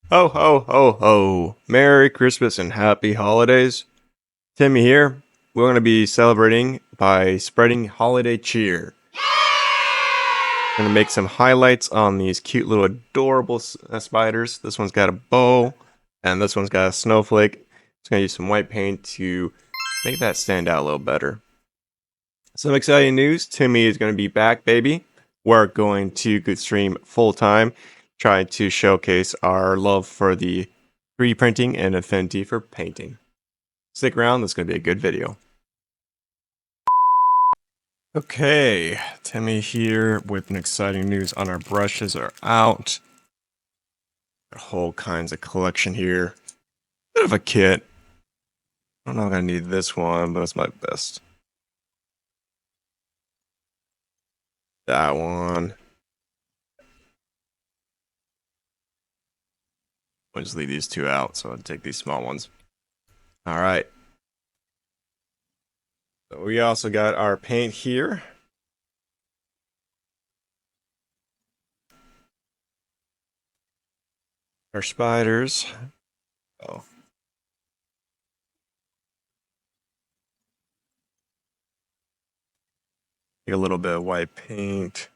Ho, ho, ho, ho. Merry Christmas and Happy Holidays. Timmy here. We're going to be celebrating by spreading holiday cheer. I'm going to make some highlights on these cute little adorable spiders. This one's got a bow, and this one's got a snowflake. Just going to use some white paint to make that stand out a little better. Some exciting news. Timmy is going to be back, baby. We're going to stream full time, trying to showcase our love for the 3D printing and affinity for painting. Stick around, this is going to be a good video. Okay, Timmy here with an exciting news on our brushes are out. A whole kinds of collection here. Bit of a kit. I don't know if I'm going to need this one, but it's my best. That one. I'll just leave these two out, so I'll take these small ones. All right. So we also got our paint here. Our spiders. Oh. Take a little bit of white paint.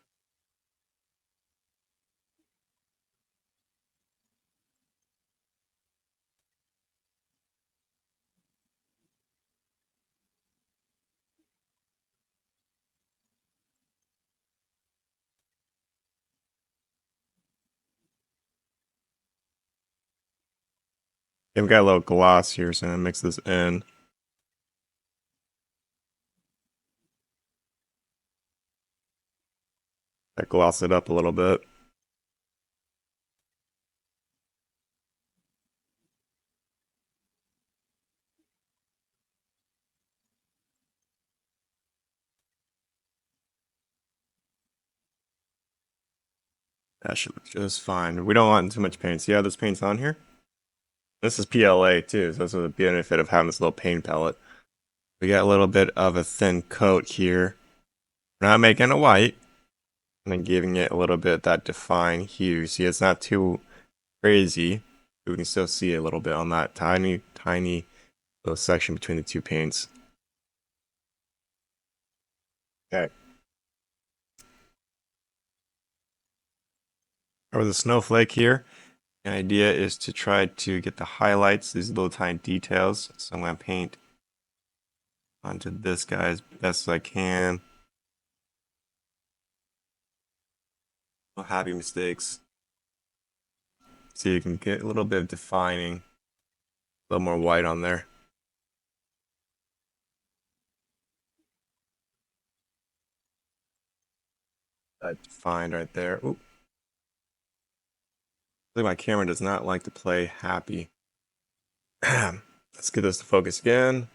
I've got a little gloss here, so I'm gonna mix this in. I gloss it up a little bit. That should look just fine. We don't want too much paint. See how this paint's on here? This is PLA too, so that's the benefit of having this little paint palette. We got a little bit of a thin coat here. We're not making it white, and then giving it a little bit of that defined hue. See, it's not too crazy. We can still see a little bit on that tiny, tiny little section between the two paints. Okay. Over the snowflake here, the idea is to try to get the highlights, these little tiny details. So I'm going to paint onto this guy as best as I can. No happy mistakes. So you can get a little bit of defining, a little more white on there. That defined right there. Ooh. I think my camera does not like to play happy. Let's get this to focus again.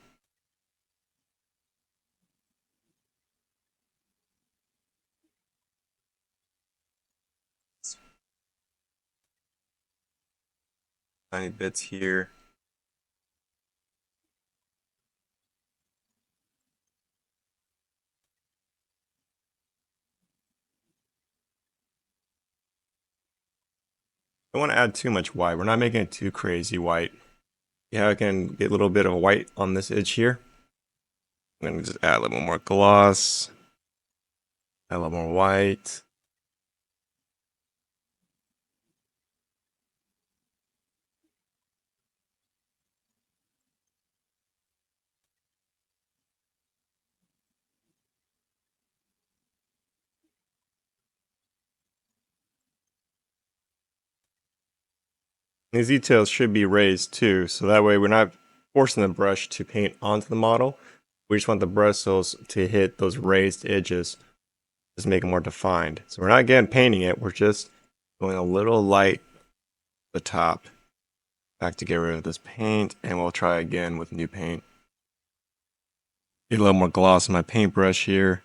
Tiny bits here. Don't want to add too much white. We're not making it too crazy white. Yeah, I can get a little bit of white on this edge here. I'm going to just add a little more gloss. Add a little more white. These details should be raised too, so that way we're not forcing the brush to paint onto the model. We just want the bristles to hit those raised edges, just make it more defined. So we're not again painting it, we're just going a little light at the top. Back to get rid of this paint, and we'll try again with new paint. Get a little more gloss on my paintbrush here.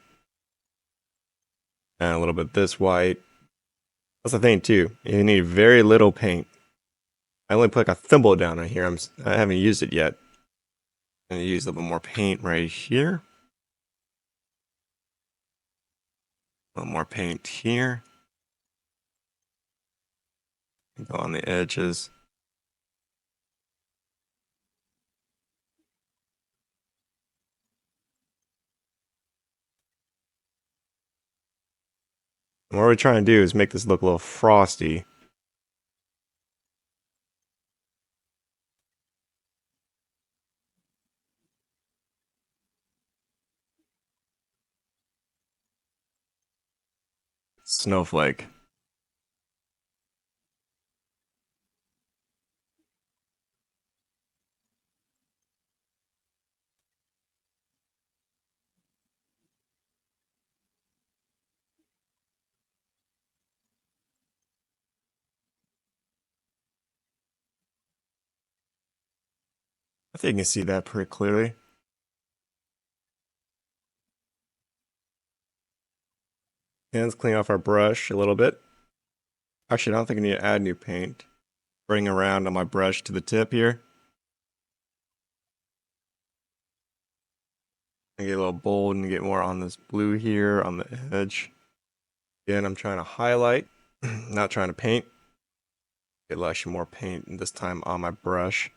And a little bit this white. That's the thing too, you need very little paint. I only put like a thimble down on here. I haven't used it yet. I'm gonna use a little more paint right here. A little more paint here. Go on the edges. And what we're trying to do is make this look a little frosty. Snowflake. I think you can see that pretty clearly. And let's clean off our brush a little bit. Actually, I don't think I need to add new paint. Bring around on my brush to the tip here. I get a little bold and get more on this blue here on the edge. Again, I'm trying to highlight, not trying to paint. Get actually more paint this time on my brush.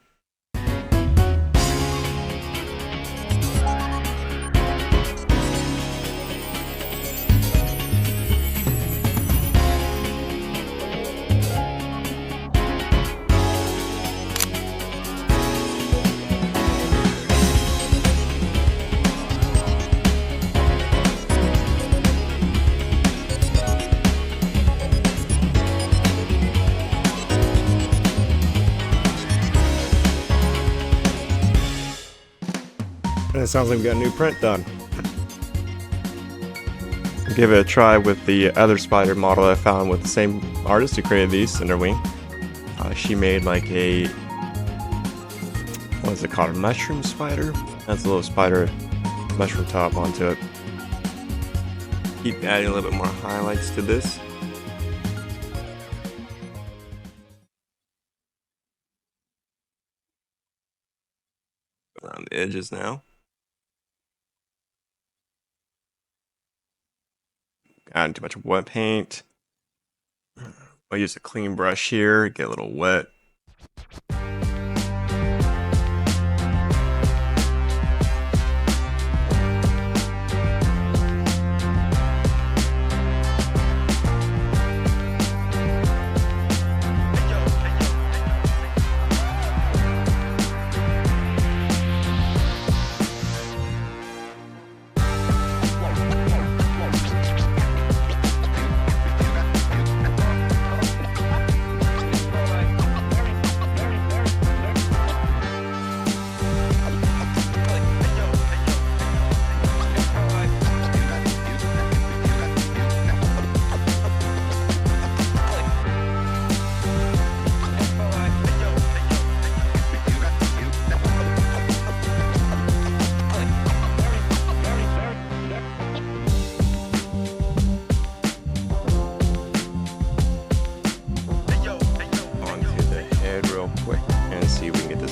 And it sounds like we got a new print done. Give it a try with the other spider model I found with the same artist who created these, Cinderwing. She made like a, what is it called, a mushroom spider? That's a little spider mushroom top onto it. Keep adding a little bit more highlights to this. Around the edges now. Adding too much wet paint. I'll use a clean brush here, get a little wet.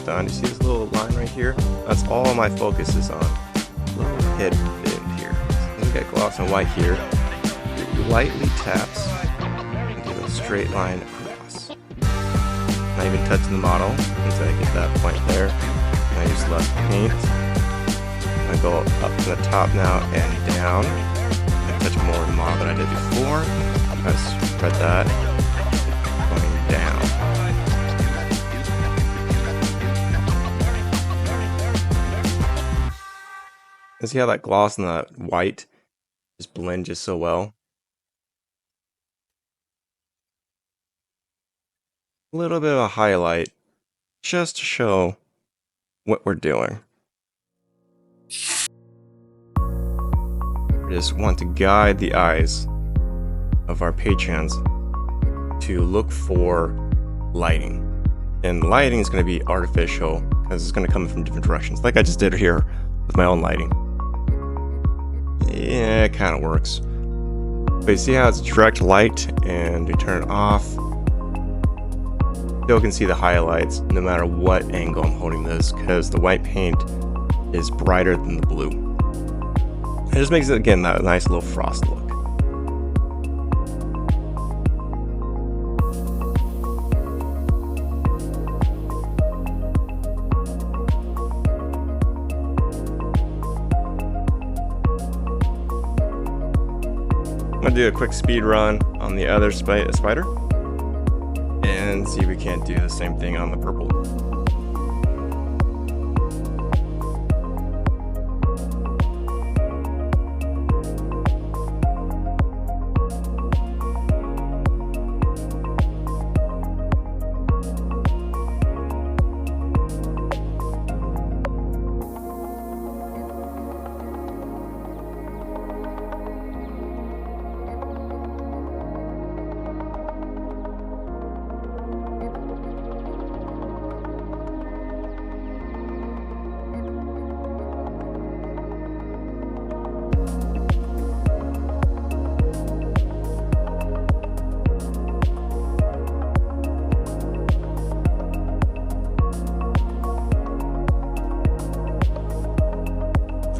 Done. You see this little line right here? That's all my focus is on. Little head bend here. So we got gloss and white here. It lightly taps and give a straight line across. Not even touching the model until I get that point there. And I use less paint. I go up to the top now and down. I touch more of the model than I did before. I spread that going down. And see how that gloss and that white just blend just so well? A little bit of a highlight just to show what we're doing. We just want to guide the eyes of our patrons to look for lighting. And lighting is going to be artificial because it's going to come from different directions, like I just did here with my own lighting. Yeah, it kind of works. But you see how it's direct light, and we turn it off. Still can see the highlights no matter what angle I'm holding this, because the white paint is brighter than the blue. It just makes it, again, that nice little frost look. I'm gonna do a quick speed run on the other spider and see if we can't do the same thing on the purple.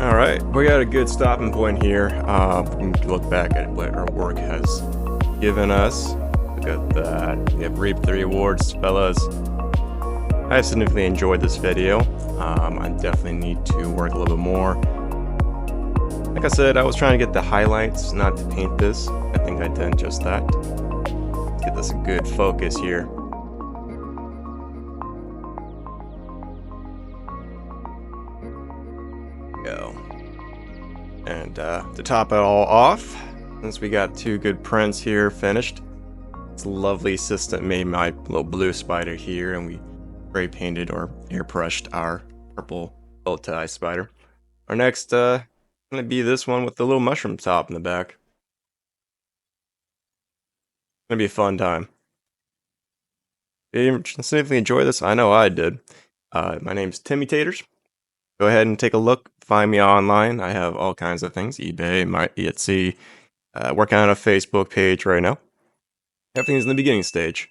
Alright, we got a good stopping point here. We can look back at what our work has given us. Look at that. We have reaped the rewards, fellas. I have significantly enjoyed this video. I definitely need to work a little bit more. Like I said, I was trying to get the highlights, not to paint this. I think I did just that. Let's get this a good focus here. Go. And to top it all off, since we got two good prints here finished, this lovely assistant made my little blue spider here, and we spray painted or airbrushed our purple bow tie spider. Our next gonna be this one with the little mushroom top in the back. Gonna be a fun time. Did you significantly enjoy this? I know I did. My name's Timmy Tatters. Go ahead and take a look. Find me online. I have all kinds of things. eBay, my Etsy. Working on a Facebook page right now. Everything's in the beginning stage.